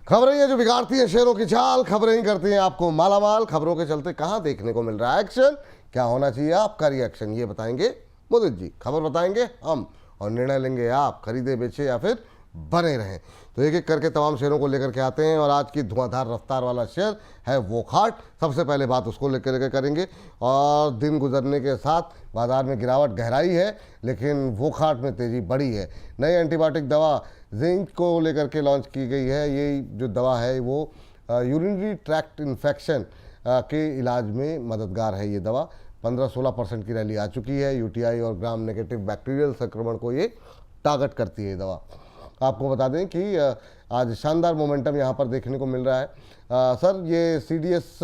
खबरें ये जो बिगाड़ती हैं शेयरों की चाल, खबरें ही करती हैं आपको मालामाल। खबरों के चलते कहां देखने को मिल रहा है एक्शन, क्या होना चाहिए आपका रिएक्शन, ये बताएंगे मुदित जी। खबर बताएंगे हम और निर्णय लेंगे आप, खरीदे बेचे या फिर बने रहें। तो एक एक करके तमाम शेयरों को लेकर के आते हैं और आज की धुआंधार रफ्तार वाला शेयर है वोकहार्ट। सबसे पहले बात उसको लेकर के करेंगे और दिन गुजरने के साथ बाजार में गिरावट गहराई है, लेकिन वोकहार्ट में तेज़ी बढ़ी है। नई एंटीबायोटिक दवा जिंक को लेकर के लॉन्च की गई है। ये जो दवा है वो यूरिनरी ट्रैक्ट इन्फेक्शन के इलाज में मददगार है। ये दवा 15-16% की रैली आ चुकी है। यूटीआई और ग्राम नेगेटिव बैक्टीरियल संक्रमण को ये टारगेट करती है ये दवा। आपको बता दें कि आज शानदार मोमेंटम यहाँ पर देखने को मिल रहा है। सर, ये सीडीएस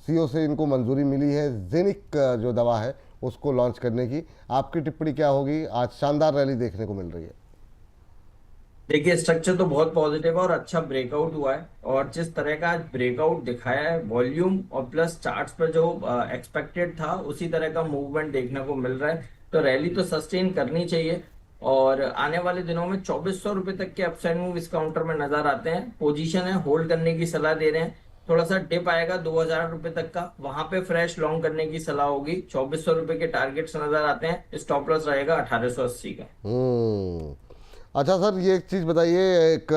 सीओ से इनको मंजूरी मिली है जेनिक जो दवा है उसको लॉन्च करने की। आपकी टिप्पणी क्या होगी? आज शानदार रैली देखने को मिल रही है। देखिए, स्ट्रक्चर तो बहुत पॉजिटिव है और अच्छा ब्रेकआउट हुआ है। और जिस तरह का आज ब्रेकआउट दिखाया है, वॉल्यूम और प्लस चार्ट्स पर जो एक्सपेक्टेड था उसी तरह का मूवमेंट देखने को मिल रहा है। तो रैली तो सस्टेन करनी चाहिए और आने वाले दिनों में 2400 रुपए तक के अपसाइड मूव इस काउंटर में नजर आते हैं। पोजीशन है, होल्ड करने की सलाह दे रहे हैं। थोड़ा सा डिप आएगा 2000 रुपए तक का, वहां पे फ्रेश लॉन्ग करने की सलाह होगी। 2400 रुपए के टारगेट्स नजर आते हैं। स्टॉप लॉस रहेगा 1880 का। अच्छा सर, ये एक चीज़ बताइए, एक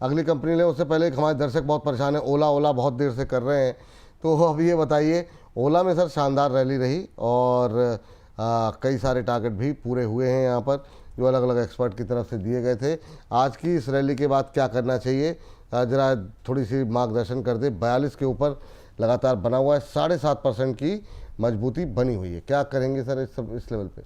अगली कंपनी ले उससे पहले एक हमारे दर्शक बहुत परेशान है, ओला ओला बहुत देर से कर रहे हैं। तो अब ये बताइए, ओला में सर शानदार रैली रही और कई सारे टारगेट भी पूरे हुए हैं यहाँ पर जो अलग अलग एक्सपर्ट की तरफ से दिए गए थे। आज की इस रैली के बाद क्या करना चाहिए, ज़रा थोड़ी सी मार्गदर्शन कर दे। 42 के ऊपर लगातार बना हुआ है, 7.5% की मजबूती बनी हुई है। क्या करेंगे सर इस लेवल पे?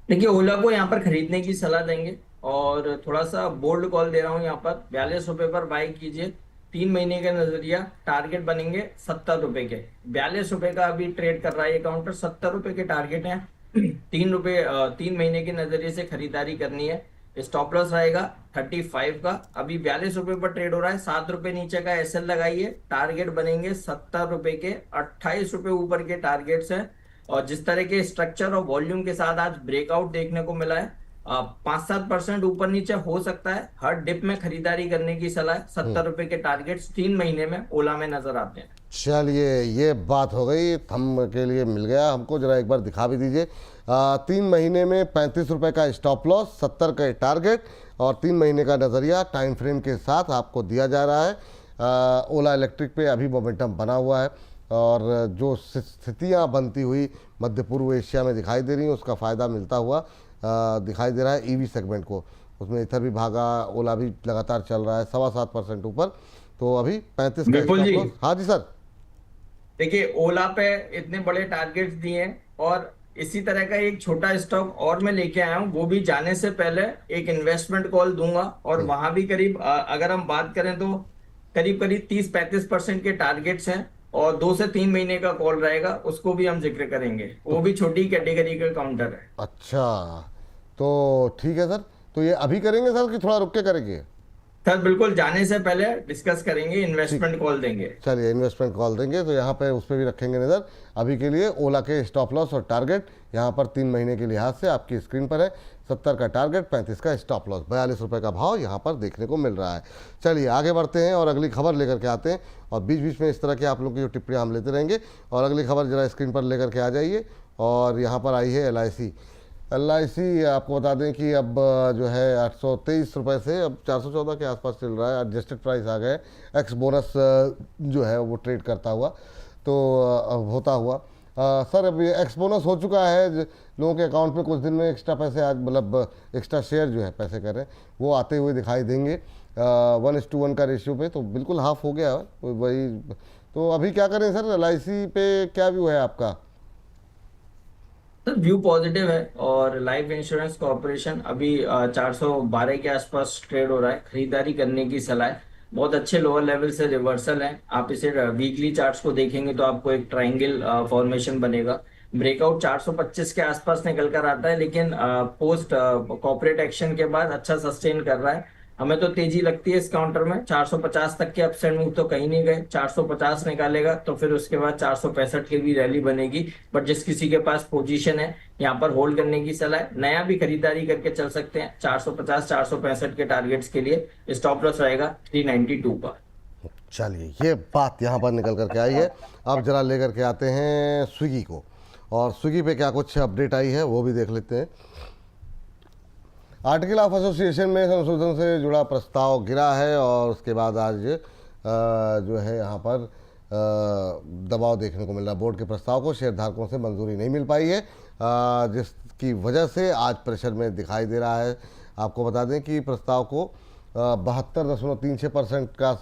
देखिए, ओला को यहाँ पर खरीदने की सलाह देंगे और थोड़ा सा बोल्ड कॉल दे रहा हूँ। यहाँ पर 42 रुपए पर बाई कीजिए। 3 महीने का नजरिया टारगेट बनेंगे 70 रुपए के। 42 रुपए का अभी ट्रेड कर रहा है ये काउंटर, 70 रुपए के टारगेट है। 3 महीने के नजरिए से खरीदारी करनी है। स्टॉप लॉस रहेगा 35 का। अभी 42 रुपए पर ट्रेड हो रहा है। 7 रुपए नीचे का एसएल लगाइए। टारगेट बनेंगे 70 रुपए के। 28 रुपए ऊपर के टारगेट्स है। और जिस तरह के स्ट्रक्चर और वॉल्यूम के साथ आज ब्रेकआउट देखने को मिला है, 5-7% ऊपर नीचे हो सकता है। हर डिप में खरीदारी करने की सलाह है। 70 रुपए के टारगेट्स 3 महीने में ओला में नजर आते हैं। चलिए, ये बात हो गई, थंब के लिए मिल गया हमको। जरा एक बार दिखा भी दीजिए। 3 महीने में 35 रुपए का स्टॉप लॉस, 70 का टारगेट और 3 महीने का नज़रिया टाइम फ्रेम के साथ आपको दिया जा रहा है। ओला इलेक्ट्रिक पे अभी मोमेंटम बना हुआ है और जो स्थितियाँ बनती हुई मध्य पूर्व एशिया में दिखाई दे रही हैं उसका फ़ायदा मिलता हुआ दिखाई दे रहा है ईवी सेगमेंट को। उसमें इधर भी भागा, ओला भी लगातार चल रहा है 7.25% ऊपर। तो अभी 35 का विपुल स्टॉप जी, लॉस। हाँ जी सर। देखिए, ओला पे इतने बड़े टारगेट्स दिए हैं और इसी तरह का एक छोटा स्टॉक और मैं लेके आया हूँ। वो भी जाने से पहले एक इन्वेस्टमेंट कॉल दूंगा और वहां भी करीब अगर हम बात करें तो करीब करीब 30-35% के टारगेट्स हैं। और 2 से 3 महीने का कॉल रहेगा, उसको भी हम जिक्र करेंगे। वो भी छोटी कैटेगरी का काउंटर है। अच्छा, तो ठीक है सर। तो ये अभी करेंगे सर कि थोड़ा रुक के करेंगे? सर बिल्कुल, जाने से पहले डिस्कस करेंगे, ठीक, इन्वेस्टमेंट कॉल देंगे। चलिए इन्वेस्टमेंट कॉल देंगे तो यहाँ पे उस पर भी रखेंगे नज़र। अभी के लिए ओला के स्टॉप लॉस और टारगेट यहाँ पर 3 महीने के लिहाज से आपकी स्क्रीन पर है। 70 का टारगेट, 35 का स्टॉप लॉस, 42 रुपये का भाव यहाँ पर देखने को मिल रहा है। चलिए आगे बढ़ते हैं और अगली खबर लेकर के आते हैं और बीच बीच में इस तरह के आप लोगों की जो टिप्पणियाँ हम लेते रहेंगे। और अगली खबर जरा स्क्रीन पर लेकर के आ जाइए और यहाँ पर आई है LIC। आपको बता दें कि अब जो है 823 रुपये से अब 414 के आसपास चल रहा है। एडजस्टेड प्राइस आ गए, एक्स बोनस जो है वो ट्रेड करता हुआ तो होता हुआ। सर, अब ये एक्स बोनस हो चुका है, लोगों के अकाउंट में कुछ दिन में एक्स्ट्रा पैसे आज मतलब एक्स्ट्रा शेयर जो है पैसे कर रहे हैं वो आते हुए दिखाई देंगे। 1:1 का रेशियो पे तो बिल्कुल हाफ हो गया वही। तो अभी क्या करें सर, LIC पे क्या व्यू है आपका? सर व्यू पॉजिटिव है और लाइफ इंश्योरेंस कॉर्पोरेशन अभी 412 के आसपास ट्रेड हो रहा है। खरीदारी करने की सलाह है। बहुत अच्छे लोअर लेवल से रिवर्सल है। आप इसे वीकली चार्ट्स को देखेंगे तो आपको एक ट्रायंगल फॉर्मेशन बनेगा। ब्रेकआउट 425 के आसपास निकल कर आता है, लेकिन पोस्ट कॉर्पोरेट एक्शन के बाद अच्छा सस्टेन कर रहा है। हमें तो तेजी लगती है इस काउंटर में। 450 तक के अपसाइड मूव तो कहीं नहीं गए, 450 निकालेगा तो फिर उसके बाद 465 की भी रैली बनेगी। बट जिस किसी के पास पोजीशन है यहाँ पर होल्ड करने की सलाह है, नया भी खरीदारी करके चल सकते हैं 450 465 के टारगेट्स के लिए। स्टॉप लॉस रहेगा 392 का। चलिए, ये बात यहाँ पर निकल करके आई है। अब जरा लेकर के आते हैं स्विगी को, और स्विगी पे क्या कुछ अपडेट आई है वो भी देख लेते हैं। आर्टिकल ऑफ एसोसिएशन में संशोधन से जुड़ा प्रस्ताव गिरा है, और उसके बाद आज जो है यहाँ पर दबाव देखने को मिल रहा है। बोर्ड के प्रस्ताव को शेयरधारकों से मंजूरी नहीं मिल पाई है, जिसकी वजह से आज प्रेशर में दिखाई दे रहा है। आपको बता दें कि प्रस्ताव को 72.36% का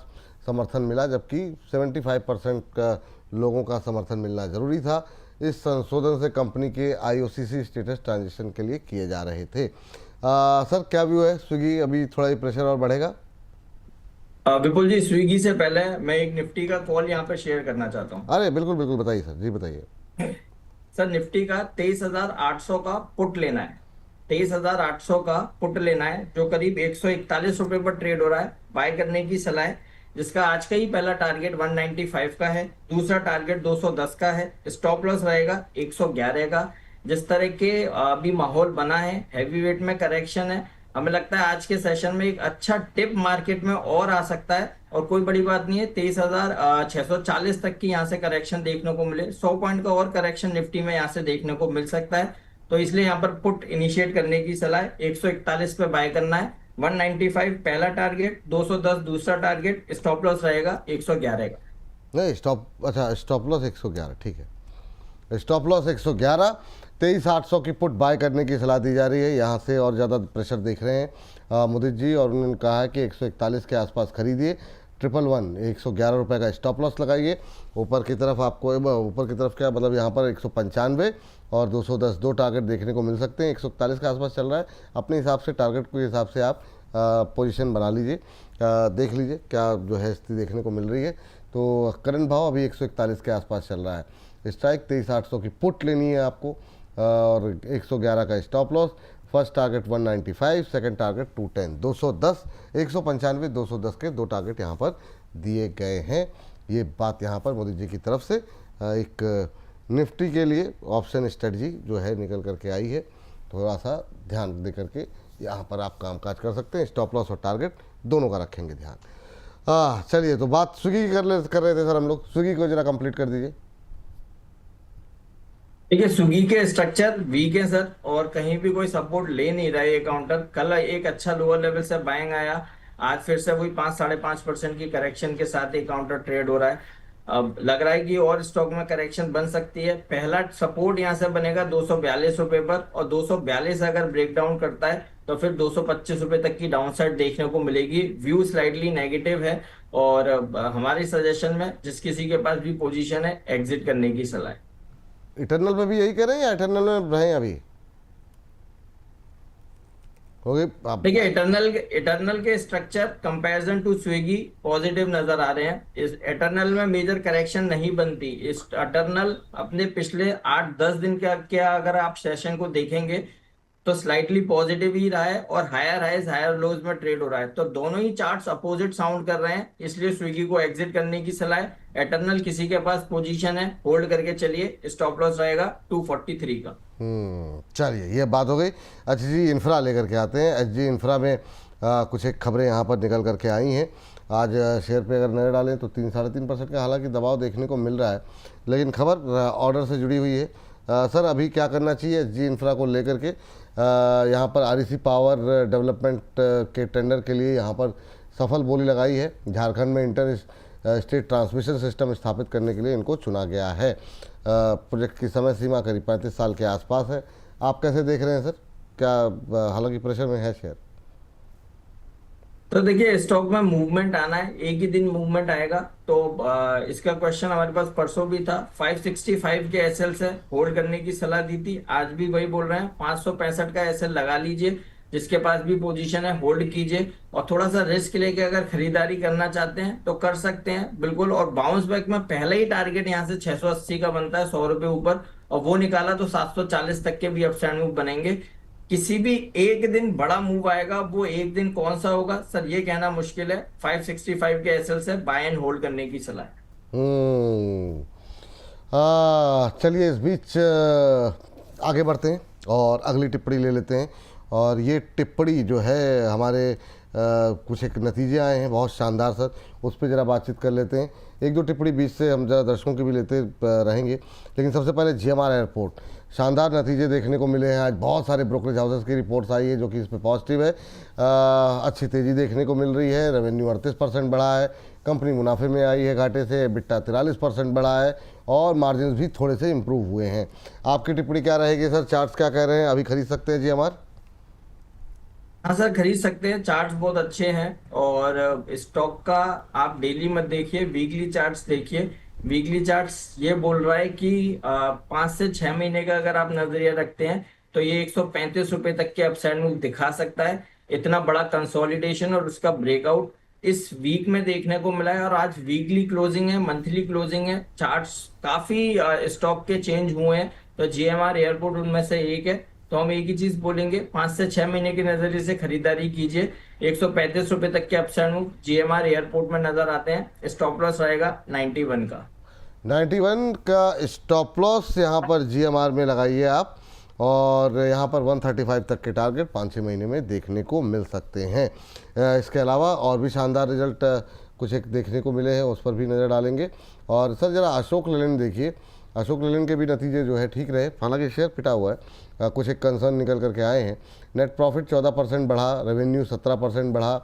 समर्थन मिला, जबकि 75% का लोगों का समर्थन मिलना जरूरी था। इस संशोधन से कंपनी के आईओसीसी स्टेटस ट्रांजिशन के लिए किए जा रहे थे। सर, क्या व्यू है? स्विगी अभी थोड़ा ही प्रेशर और बढ़ेगा? विपुल जी, स्विगी से पहले मैं एक निफ्टी का कॉल यहाँ पे शेयर करना चाहता हूँ। अरे बिल्कुल बिल्कुल, बताइए सर जी, बताइए। सर, निफ्टी का 23,800 का पुट लेना है। 23,800 का पुट लेना है, जो करीब 141 रुपए पर ट्रेड हो रहा है। बाय करने की सलाह है, जिसका आज का ही पहला टारगेट 195 का है, दूसरा टारगेट 210 का है। स्टॉप लॉस रहेगा 111 का। जिस तरह के अभी माहौल बना है, हैवी वेट में करेक्शन है, हमें लगता है आज के सेशन में एक अच्छा टिप मार्केट में और आ सकता है। और कोई बड़ी बात नहीं है, 23,640 तक की यहाँ से करेक्शन देखने को मिले, 100 पॉइंट का और करेक्शन निफ्टी में यहाँ से देखने को मिल सकता है। तो इसलिए यहाँ पर पुट इनिशिएट करने की सलाह है। 141 पे बाय करना है, 195 पहला टारगेट, 210 दूसरा टारगेट। स्टॉप लॉस रहेगा 111 का। नहीं, अच्छा, स्टॉप लॉस 111, ठीक है। स्टॉप लॉस 111, 23,800 की पुट बाय करने की सलाह दी जा रही है। यहाँ से और ज़्यादा प्रेशर देख रहे हैं मुदित जी, और उन्होंने कहा है कि 141 के आसपास खरीदिए। 111 111 रुपये का स्टॉप लॉस लगाइए। ऊपर की तरफ आपको, ऊपर की तरफ क्या मतलब, यहाँ पर 195 और 210 दो टारगेट देखने को मिल सकते हैं। 141 के आसपास चल रहा है। अपने हिसाब से, टारगेट के हिसाब से आप पोजीशन बना लीजिए, देख लीजिए क्या जो है स्थिति देखने को मिल रही है। तो करंट भाव अभी 141 के आसपास चल रहा है। स्ट्राइक 23,800 की पुट लेनी है आपको, और 111 का stop loss. First target 195, second target 210, 210, 195, 210 के दो टारगेट यहाँ पर दिए गए हैं। ये बात यहाँ पर मोदी जी की तरफ से एक निफ्टी के लिए ऑप्शन स्ट्रेटजी जो है निकल करके आई है। थोड़ा सा ध्यान दे करके यहाँ पर आप काम काज कर सकते हैं। स्टॉप लॉस और टारगेट दोनों का रखेंगे ध्यान। चलिए, तो बात स्विगी की कर रहे थे सर हम लोग। स्विगी को जरा कंप्लीट कर दीजिए। देखिए, स्विगी के स्ट्रक्चर वीक है सर, और कहीं भी कोई सपोर्ट ले नहीं रहा है ये काउंटर। कल एक अच्छा लोअर लेवल से बाइंग आया, आज फिर से वही 5-5.5% की करेक्शन के साथ ये काउंटर ट्रेड हो रहा है। अब लग रहा है कि और स्टॉक में करेक्शन बन सकती है। पहला सपोर्ट यहाँ से बनेगा 242 रुपए पर, और 242 अगर ब्रेक डाउन करता है तो फिर 225 रुपए तक की डाउन साइड देखने को मिलेगी। व्यू स्लाइडली नेगेटिव है, और हमारी सजेशन में जिस किसी के पास भी पोजीशन है, एग्जिट करने की सलाह है। इटरनल में भी यही करें या इटरनल में रहें अभी? हो गई आप? देखिए, इटरनल के structure comparison to Swiggy positive नजर आ रहे हैं। इस इटरनल में मेजर करेक्शन नहीं बनती। इस इटरनल अपने पिछले 8-10 दिन के अगर आप सेशन को देखेंगे तो स्लाइटली पॉजिटिव ही रहा है, और हायर हाइज हायर लोज में ट्रेड हो रहा है। तो दोनों ही चार्ट्स अपोजिट साउंड कर रहे हैं, इसलिए स्विगी को एग्जिट करने की सलाह है। इटरनल किसी के पास पोजीशन है, होल्ड करके चलिए। स्टॉप लॉस रहेगा 243 का। चलिए, ये बात हो गई। अच्छा जी, इंफ्रा लेकर के आते हैं। एचजी इंफ्रा में कुछ एक खबरें यहाँ पर निकल करके आई हैं। आज शेयर पे अगर नजर डालें तो 3-3.5% का हालांकि दबाव देखने को मिल रहा है, लेकिन खबर ऑर्डर से जुड़ी हुई है। सर, अभी क्या करना चाहिए एचजी इंफ्रा को लेकर के? यहाँ पर आरईसी पावर डेवलपमेंट के टेंडर के लिए यहाँ पर सफल बोली लगाई है। झारखंड में इंटर स्टेट ट्रांसमिशन सिस्टम स्थापित करने के लिए इनको चुना गया है। प्रोजेक्ट की समय सीमा करीब 35 साल के आसपास है। आप कैसे देख रहे हैं सर? क्या हालांकि प्रेशर में है शेयर? तो देखिए, स्टॉक में मूवमेंट आना है, एक ही दिन मूवमेंट आएगा। तो इसका क्वेश्चन हमारे पास परसों भी था। 565 के एसएल से होल्ड करने की सलाह दी थी, आज भी वही बोल रहे हैं। 565 का एसएल लगा लीजिए, जिसके पास भी पोजीशन है होल्ड कीजिए, और थोड़ा सा रिस्क लेके अगर खरीदारी करना चाहते हैं तो कर सकते हैं बिल्कुल। और बाउंस बैक में पहला ही टारगेट यहाँ से 680 का बनता है, 100 रुपए ऊपर, और वो निकाला तो 740 तक के भी अपसाइड मूव बनेंगे। किसी भी एक दिन बड़ा मूव आएगा, वो एक दिन कौन सा होगा सर ये कहना मुश्किल है। 565 के एसएल से बाय एंड होल्ड करने की सलाह है। हम्म। चलिए इस बीच आगे बढ़ते हैं और अगली टिप्पणी ले लेते हैं। और ये टिप्पणी जो है हमारे कुछ एक नतीजे आए हैं बहुत शानदार सर, उस पर ज़रा बातचीत कर लेते हैं। एक दो टिप्पणी बीच से हम ज़रा दर्शकों की भी लेते रहेंगे, लेकिन सबसे पहले जीएमआर एयरपोर्ट शानदार नतीजे देखने को मिले हैं। आज बहुत सारे ब्रोकरेज हाउसेस की रिपोर्ट्स आई है जो कि इस पर पॉजिटिव है। अच्छी तेज़ी देखने को मिल रही है। रेवेन्यू 38% बढ़ा है, कंपनी मुनाफे में आई है घाटे से, बिट्टा 43% बढ़ा है और मार्जिन भी थोड़े से इम्प्रूव हुए हैं। आपकी टिप्पणी क्या रहेगी सर? चार्ट्स क्या कह रहे हैं? अभी खरीद सकते हैं जीएमआर? हाँ सर खरीद सकते हैं, चार्ट्स बहुत अच्छे हैं। और स्टॉक का आप डेली मत देखिए, वीकली चार्ट्स देखिए। वीकली चार्ट्स ये बोल रहा है कि 5 से 6 महीने का अगर आप नजरिया रखते हैं तो ये 135 रुपए तक के अपसाइड मूव दिखा सकता है। इतना बड़ा कंसोलिडेशन और उसका ब्रेकआउट इस वीक में देखने को मिला है। और आज वीकली क्लोजिंग है, मंथली क्लोजिंग है, चार्ट्स काफी स्टॉक के चेंज हुए हैं। तो जीएमआर एयरपोर्ट उनमें से एक है। तो हम एक ही चीज बोलेंगे, 5 से 6 महीने के नजरिए से खरीदारी कीजिए। 135 रुपए तक के अपसाइड मूव जीएमआर एयरपोर्ट में नजर आते हैं। स्टॉप लॉस रहेगा 91 का। 91 का स्टॉप लॉस यहाँ पर जीएमआर में लगाइए आप। और यहाँ पर 135 तक के टारगेट 5-6 महीने में देखने को मिल सकते हैं। इसके अलावा और भी शानदार रिजल्ट कुछ एक देखने को मिले हैं, उस पर भी नज़र डालेंगे। और सर ज़रा अशोक लेलैंड देखिए, अशोक लेलैंड के भी नतीजे जो है ठीक रहे, हालांकि शेयर पिटा हुआ है। कुछ एक कंसर्न निकल करके आए हैं। नेट प्रॉफिट 14% बढ़ा, रेवेन्यू 17% बढ़ा,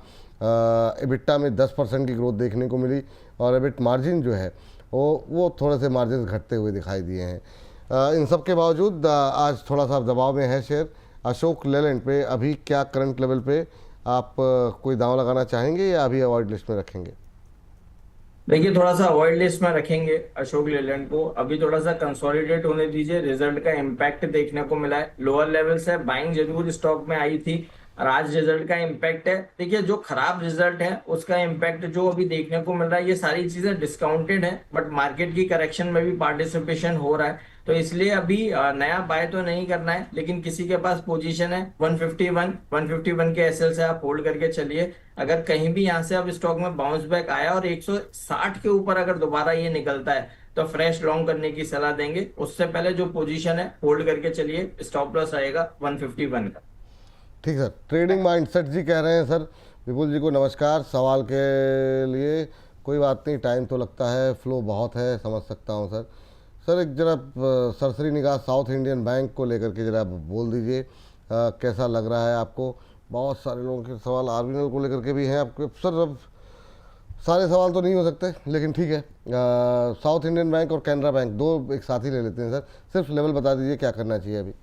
एबिटा में 10% की ग्रोथ देखने को मिली और एबिट मार्जिन जो है वो थोड़े से मार्जिन घटते हुए दिखाई दिए हैं। इन सब के बावजूद आज थोड़ा सा दबाव में है शेयर। अशोक लेलैंड पे अभी क्या करंट लेवल पे आप कोई दांव लगाना चाहेंगे या अभी अवॉइड लिस्ट में रखेंगे? देखिए थोड़ा सा अवॉइड लिस्ट में रखेंगे अशोक लेलैंड को। अभी थोड़ा सा कंसोलिडेट होने दीजिए, रिजल्ट का इम्पैक्ट देखने को मिला है। लोअर लेवल से बाइंग जरूर स्टॉक में आई थी और आज रिजल्ट का इम्पैक्ट है। देखिए जो खराब रिजल्ट है उसका इम्पैक्ट जो अभी देखने को मिल रहा है, ये सारी चीजें डिस्काउंटेड है, बट मार्केट की करेक्शन में भी पार्टिसिपेशन हो रहा है। तो इसलिए अभी नया बाय तो नहीं करना है, लेकिन किसी के पास पोजीशन है 151 के एसएल से आप होल्ड करके चलिए। अगर कहीं भी यहाँ से अब स्टॉक में बाउंस बैक आया और 160 के ऊपर अगर दोबारा ये निकलता है तो फ्रेश लॉन्ग करने की सलाह देंगे। उससे पहले जो पोजीशन है होल्ड करके चलिए। स्टॉप लॉस रहेगा 151 का। ठीक सर। ट्रेडिंग माइंडसेट जी कह रहे हैं सर, विपुल जी को नमस्कार। सवाल के लिए कोई बात नहीं, टाइम तो लगता है, फ्लो बहुत है, समझ सकता हूँ सर। सर एक जरा सरसरी निगाह साउथ इंडियन बैंक को लेकर के जरा बोल दीजिए, कैसा लग रहा है आपको? बहुत सारे लोगों के सवाल आरबीएल को लेकर के भी हैं आपके सर। अब सारे सवाल तो नहीं हो सकते, लेकिन ठीक है। साउथ इंडियन बैंक और कैनरा बैंक दो एक साथ ही ले लेते हैं सर। सिर्फ लेवल बता दीजिए क्या करना चाहिए अभी।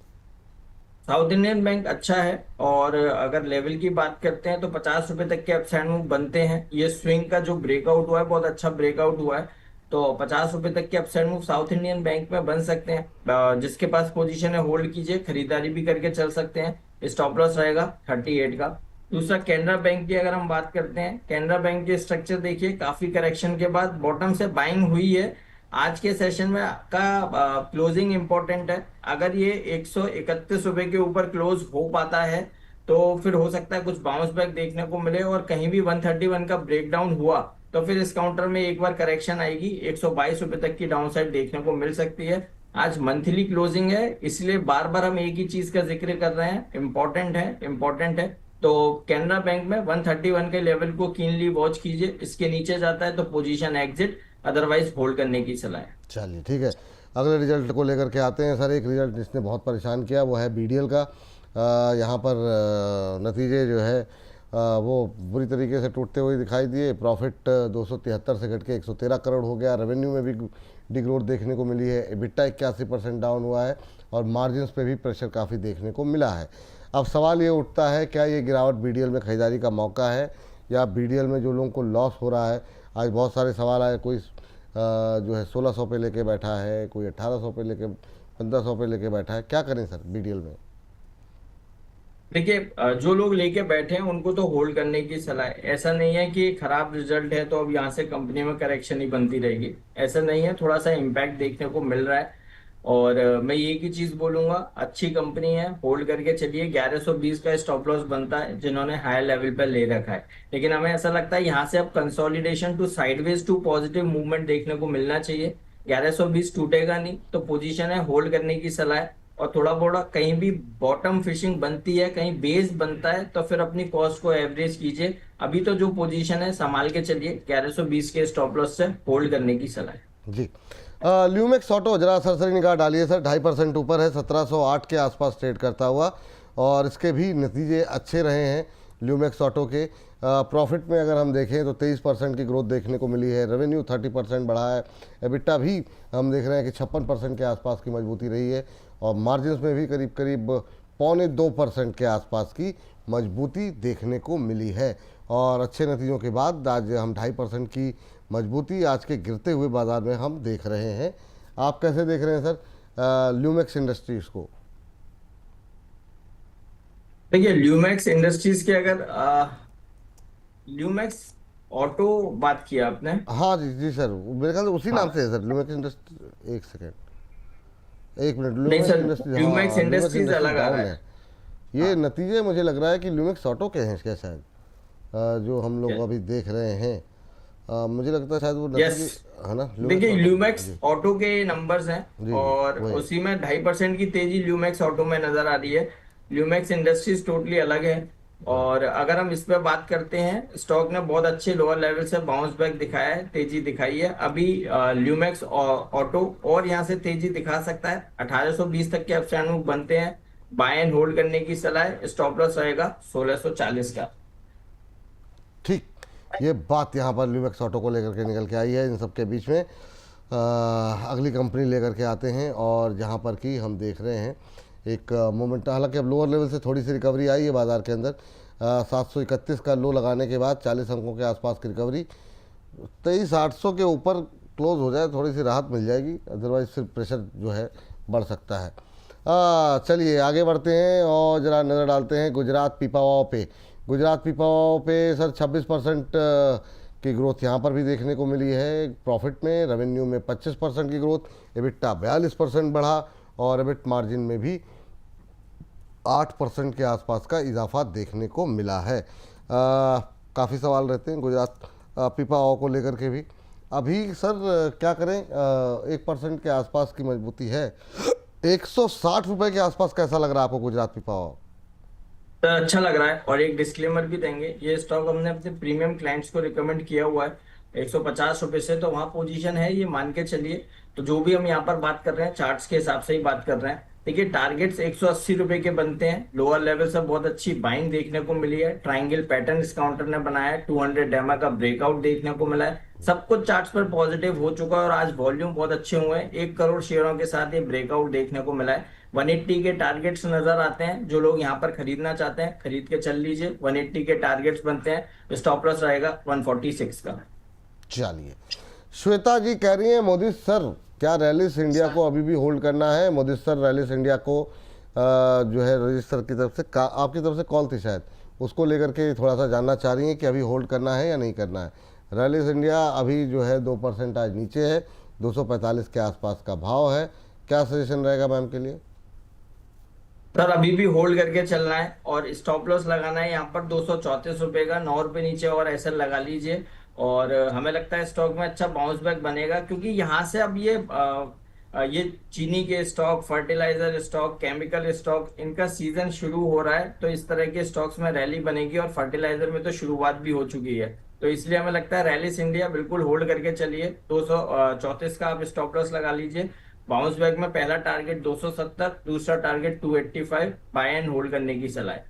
साउथ इंडियन बैंक अच्छा है। और अगर लेवल की बात करते हैं तो 50 रुपए तक के अपसाइड मूव बनते हैं। ये स्विंग का जो ब्रेकआउट हुआ है बहुत अच्छा ब्रेकआउट हुआ है। तो 50 रुपए तक के upside move south Indian bank में बन सकते हैं। जिसके पास पोजीशन है होल्ड कीजिए, खरीदारी भी करके चल सकते हैं। स्टॉप लॉस रहेगा 38 का। दूसरा कैनरा बैंक की अगर हम बात करते हैं, कैनरा बैंक के स्ट्रक्चर देखिए, काफी करेक्शन के बाद बॉटम से बाइंग हुई है। आज के सेशन में का क्लोजिंग इंपॉर्टेंट है। अगर ये 131 रुपए के ऊपर क्लोज हो पाता है तो फिर हो सकता है कुछ बाउंस बैक देखने को मिले। और कहीं भी 131 का ब्रेकडाउन हुआ तो फिर इस काउंटर में एक बार करेक्शन आएगी, 122 रुपए तक की डाउन साइड देखने को मिल सकती है। आज मंथली क्लोजिंग है, इसलिए बार बार हम एक ही चीज का जिक्र कर रहे हैं, इंपॉर्टेंट है इंपॉर्टेंट है। तो कैनरा बैंक में 131 के लेवल को कीनली वॉच कीजिए। इसके नीचे जाता है तो पोजीशन एग्जिट, अदरवाइज होल्ड करने की सलाह है। चलिए ठीक है। अगले रिजल्ट को लेकर के आते हैं सर। एक रिजल्ट जिसने बहुत परेशान किया वो है बीडीएल का। यहाँ पर नतीजे जो है वो बुरी तरीके से टूटते हुए दिखाई दिए। प्रॉफिट 273 से घट के 113 करोड़ हो गया। रेवेन्यू में भी डिग्रोथ देखने को मिली है। एबिटा 81% डाउन हुआ है और मार्जिन्स पे भी प्रेशर काफ़ी देखने को मिला है। अब सवाल ये उठता है, क्या ये गिरावट बीडीएल में खरीदारी का मौका है या बीडीएल में जो लोगों को लॉस हो रहा है? आज बहुत सारे सवाल आए, कोई जो है 1600 पे लेके बैठा है, कोई 1800 पे लेके 1500 पे लेके बैठा है। क्या करें सर बीडीएल में? देखिए जो लोग लेके बैठे हैं उनको तो होल्ड करने की सलाह है। ऐसा नहीं है कि खराब रिजल्ट है तो अब यहाँ से कंपनी में करेक्शन ही बनती रहेगी, ऐसा नहीं है। थोड़ा सा इम्पैक्ट देखने को मिल रहा है। और मैं एक ही चीज बोलूंगा, अच्छी कंपनी है, होल्ड करके चलिए। 1120 का स्टॉप लॉस बनता है जिन्होंने हाई लेवल पर ले रखा है। लेकिन हमें ऐसा लगता है यहाँ से अब consolidation to sideways to positive movement देखने को मिलना चाहिए। 1120 टूटेगा नहीं तो पोजीशन है, होल्ड करने की सलाह है। और थोड़ा बोड़ा कहीं भी बॉटम फिशिंग बनती है, कहीं बेस बनता है, तो फिर अपनी कॉस्ट को एवरेज कीजिए। अभी तो जो पोजीशन है संभाल के चलिए, 1120 के स्टॉप लॉस से होल्ड करने की सलाह है। जी। ल्यूमेक्स ऑटो जरा सरसरी निगाह डालिए सर, 2.5% ऊपर है, 1708 के आसपास ट्रेड करता हुआ, और इसके भी नतीजे अच्छे रहे हैं ल्यूमेक्स ऑटो के। प्रॉफिट में अगर हम देखें तो 23% की ग्रोथ देखने को मिली है, रेवेन्यू 30% बढ़ा है, एबिटा भी हम देख रहे हैं कि 56% के आसपास की मजबूती रही है, और मार्जिन्स में भी करीब करीब 0.25% के आसपास की मजबूती देखने को मिली है। और अच्छे नतीजों के बाद आज हम 2.5% की मजबूती आज के गिरते हुए बाजार में हम देख रहे हैं। आप कैसे देख रहे हैं सर ल्यूमेक्स इंडस्ट्रीज को? देखिए ल्यूमैक्स इंडस्ट्रीज के अगर ल्यूमैक्स ऑटो बात किया आपने। हाँ जी जी सर, मेरे ख्याल से उसी नाम से हाँ, है सर, ल्यूमेक्स इंडस्ट्री। एक सेकेंड, एक मिनट, नहीं ल्यूमेक्स सर, इंडस्ट्रीज, ल्यूमैक्स हाँ ल्यूमेक्स इंडस्ट्रीज इंडस्ट्रीज अलग आ रहा डाउन है। है। ये हाँ, नतीजे मुझे लग रहा है कि ल्यूमेक्स ऑटो के हैं क्या शायद, जो हम लोग अभी देख रहे हैं। मुझे लगता है शायद वो यस। नतीजे, है ना, ल्यूमेक्स देखिए ऑटो? ल्यूमैक्स जी ऑटो के नंबर्स हैं, जी जी, और वही। उसी में 2.5% की तेजी ल्यूमैक्स ऑटो में नजर आ रही है। ल्यूमैक्स इंडस्ट्रीज टोटली अलग है। और अगर हम इस पे बात करते हैं, स्टॉक ने बहुत अच्छे लोअर लेवल से बाउंस बैक दिखाया है, तेजी दिखाई है। अभी ल्यूमैक्स ऑटो और यहाँ से तेजी दिखा सकता है, 1820 तक के अपसाइड मूव बनते हैं। बाय एंड होल्ड करने की सलाह है, स्टॉप लॉस रहेगा 1640 का। ठीक, ये बात यहाँ पर ल्यूमेक्स ऑटो को लेकर के निकल के आई है। इन सब के बीच में अगली कंपनी लेकर के आते हैं, और जहाँ पर कि हम देख रहे हैं एक मोमेंट, हालांकि अब लोअर लेवल से थोड़ी सी रिकवरी आई है बाज़ार के अंदर। 731 का लो लगाने के बाद 40 अंकों के आसपास की रिकवरी, 23,800 के ऊपर क्लोज हो जाए थोड़ी सी राहत मिल जाएगी, अदरवाइज फिर प्रेशर जो है बढ़ सकता है। चलिए आगे बढ़ते हैं और ज़रा नज़र डालते हैं गुजरात पीपावाव पे। गुजरात पीपावाव पे सर 26% की ग्रोथ यहाँ पर भी देखने को मिली है। प्रॉफिट में, रेवेन्यू में 25% की ग्रोथ, एबिटा 42% बढ़ा, और एबिट मार्जिन में भी 8% के आसपास का इजाफा देखने को मिला है। काफ़ी सवाल रहते हैं गुजरात पीपावाव को लेकर के भी। अभी सर क्या करें, 1% के आसपास की मजबूती है, 160 रुपये के आसपास कैसा लग रहा है आपको गुजरात पीपावाव? तो अच्छा लग रहा है। और एक डिस्क्लेमर भी देंगे, ये स्टॉक हमने अपने प्रीमियम क्लाइंट्स को रिकमेंड किया हुआ है 150 रुपए से, तो वहां पोजीशन है, ये मान के चलिए। तो जो भी हम यहाँ पर बात कर रहे हैं चार्ट्स के हिसाब से ही बात कर रहे हैं। देखिए टारगेट्स 180 रुपए के बनते हैं, लोअर लेवल से बहुत अच्छी बाइंग देखने को मिली है। ट्राइंगल पैटर्न इस काउंटर ने बनाया है, 200 डेमा का ब्रेकआउट देखने को मिला है। सब कुछ चार्ट्स पर पॉजिटिव हो चुका है, और आज वॉल्यूम बहुत अच्छे हुए हैं, 1 करोड़ शेयरों के साथ ये ब्रेकआउट देखने को मिला है। 180 के टारगेट्स नजर आते हैं, जो लोग यहाँ पर खरीदना चाहते हैं खरीद के चल लीजिए। 180 के टारगेट्स बनते हैं, स्टॉप लॉस रहेगा 146 का। चलिए, श्वेता जी कह रही हैं मोदी सर क्या रैलिस इंडिया को अभी भी होल्ड करना है? मोदी सर रैलिस इंडिया को जो है रजिस्टर की तरफ से आपकी तरफ से कॉल थी शायद, उसको लेकर के थोड़ा सा जानना चाह रही हैं कि अभी होल्ड करना है या नहीं करना है। रैलिस इंडिया अभी जो है 2% आज नीचे है, 245 के आसपास का भाव है। क्या सजेशन रहेगा मैम के लिए? सर अभी भी होल्ड करके चलना है, और स्टॉप लॉस लगाना है यहाँ पर 234 रुपए का, 9 रुपए नीचे और ऐसा लगा लीजिए। और हमें लगता है स्टॉक में अच्छा बाउंस बैक बनेगा, क्योंकि यहाँ से अब ये चीनी के stock, fertiliser stock, chemical stock, इनका सीजन शुरू हो रहा है। तो इस तरह के स्टॉक्स में रैली बनेगी, और फर्टिलाइजर में तो शुरुआत भी हो चुकी है। तो इसलिए हमें लगता है रैलिस इंडिया बिल्कुल होल्ड करके चलिए। 234 का आप स्टॉप लॉस लगा लीजिए। बाउंस बैक में पहला टारगेट 270, दूसरा टारगेट 285, बाय एंड होल्ड करने की सलाह है।